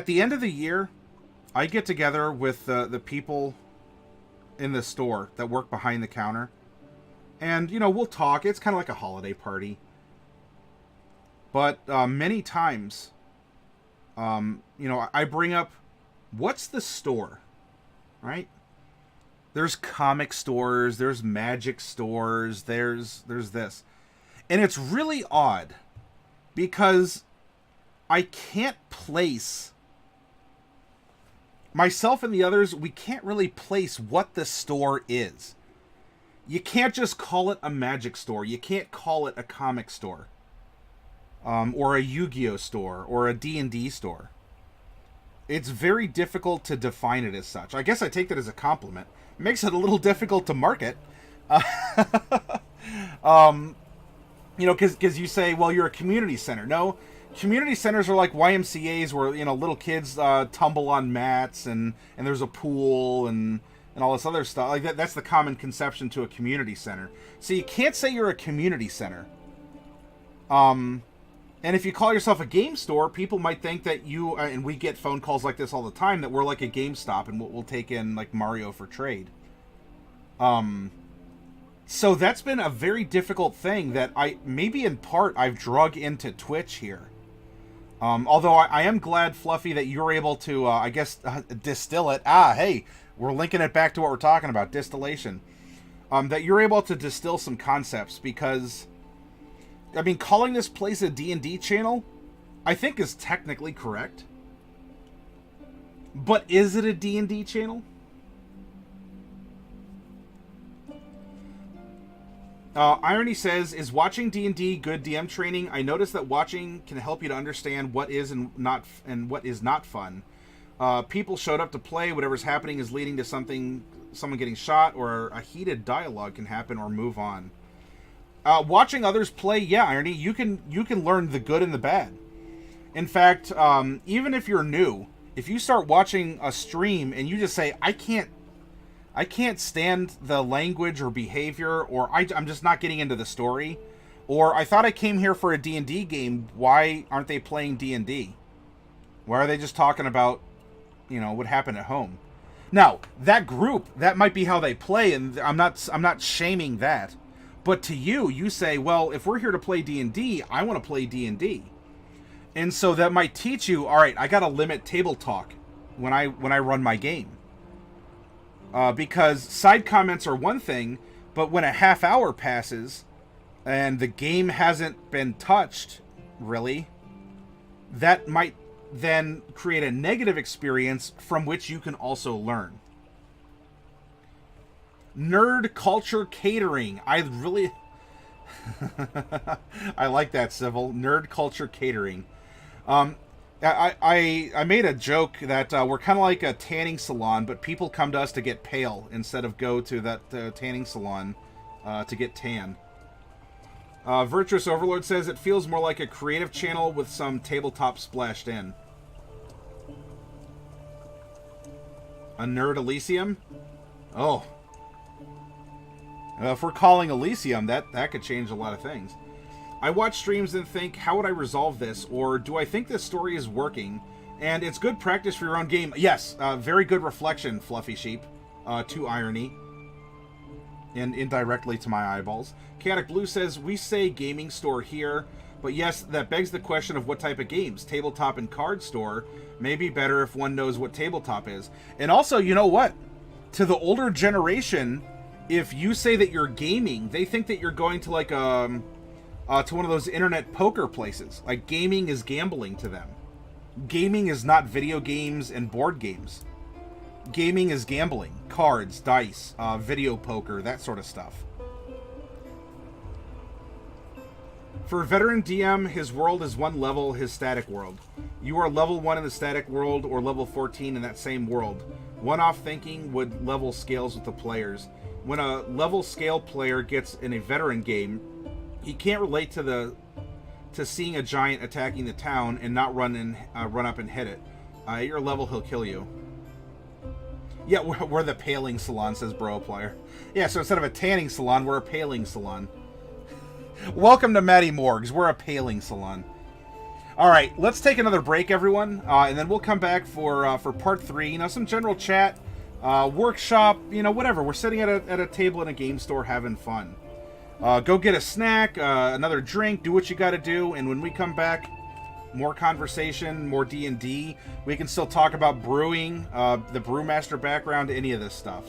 the end of the year, I get together with the people in the store that work behind the counter. And, you know, we'll talk. It's kind of like a holiday party. But many times, you know, I bring up, what's the store, right? There's comic stores, there's magic stores, there's this. And it's really odd because I can't place, myself and the others, we can't really place what the store is. You can't just call it a magic store. You can't call it a comic store. Or a Yu-Gi-Oh store, or a D&D store. It's very difficult to define it as such. I guess I take that as a compliment. It makes it a little difficult to market. You know, because you say, well, you're a community center. No, community centers are like YMCAs where, you know, little kids tumble on mats and there's a pool and all this other stuff. Like that's the common conception to a community center. So you can't say you're a community center. And if you call yourself a game store, people might think that you, and we get phone calls like this all the time, that we're like a GameStop and we'll take in like Mario for trade. So that's been a very difficult thing that maybe in part I've drug into Twitch here. Although I am glad, Fluffy, that you're able to, I guess, distill it. Hey, we're linking it back to what we're talking about, distillation. That you're able to distill some concepts because, I mean, calling this place a D&D channel, I think is technically correct. But is it a D&D channel? Irony says, is watching D&D good DM training? I noticed that watching can help you to understand what is and what is not fun. People showed up to play. Whatever's happening is leading to someone getting shot, or a heated dialogue can happen or move on. Watching others play, yeah, Irony, you can learn the good and the bad. In fact, even if you're new, if you start watching a stream and you just say, I can't stand the language or behavior, or I'm just not getting into the story, or I thought I came here for a D&D game, why aren't they playing D&D? Why are they just talking about, you know, what happened at home? Now, that group, that might be how they play, and I'm not shaming that. But to you, you say, well, if we're here to play D&D, I want to play D&D. And so that might teach you, all right, I got to limit table talk when I run my game. Because side comments are one thing, but when a half hour passes and the game hasn't been touched, really, that might then create a negative experience from which you can also learn. Nerd culture catering. I really... I like that, Civil. Nerd culture catering. I made a joke that we're kind of like a tanning salon, but people come to us to get pale instead of go to that tanning salon to get tan. Virtuous Overlord says it feels more like a creative channel with some tabletop splashed in. A Nerd Elysium? Oh. If we're calling Elysium, that could change a lot of things. I watch streams and think, how would I resolve this? Or do I think this story is working? And it's good practice for your own game. Yes, very good reflection, Fluffy Sheep. To irony. And indirectly to my eyeballs. Chaotic Blue says, we say gaming store here, but yes, that begs the question of what type of games. Tabletop and card store may be better if one knows what tabletop is. And also, you know what? To the older generation, if you say that you're gaming, they think that you're going to like to one of those internet poker places. Like, gaming is gambling to them. Gaming is not video games and board games. Gaming is gambling. Cards, dice, video poker, that sort of stuff. For a veteran DM, his world is one level, his static world. You are level 1 in the static world or level 14 in that same world. One-off thinking would level scales with the players. When a level scale player gets in a veteran game, he can't relate to seeing a giant attacking the town and not run up and hit it. At your level, he'll kill you. Yeah, we're the paling salon, says Bro Player. Yeah, so instead of a tanning salon, we're a paling salon. Welcome to Matty Morgs. We're a paling salon. All right, let's take another break, everyone, and then we'll come back for part 3. You know, some general chat, workshop, you know, whatever. We're sitting at a table in a game store having fun. Go get a snack, another drink, do what you got to do, and when we come back, more conversation, more D&D. We can still talk about brewing, the brewmaster background, any of this stuff.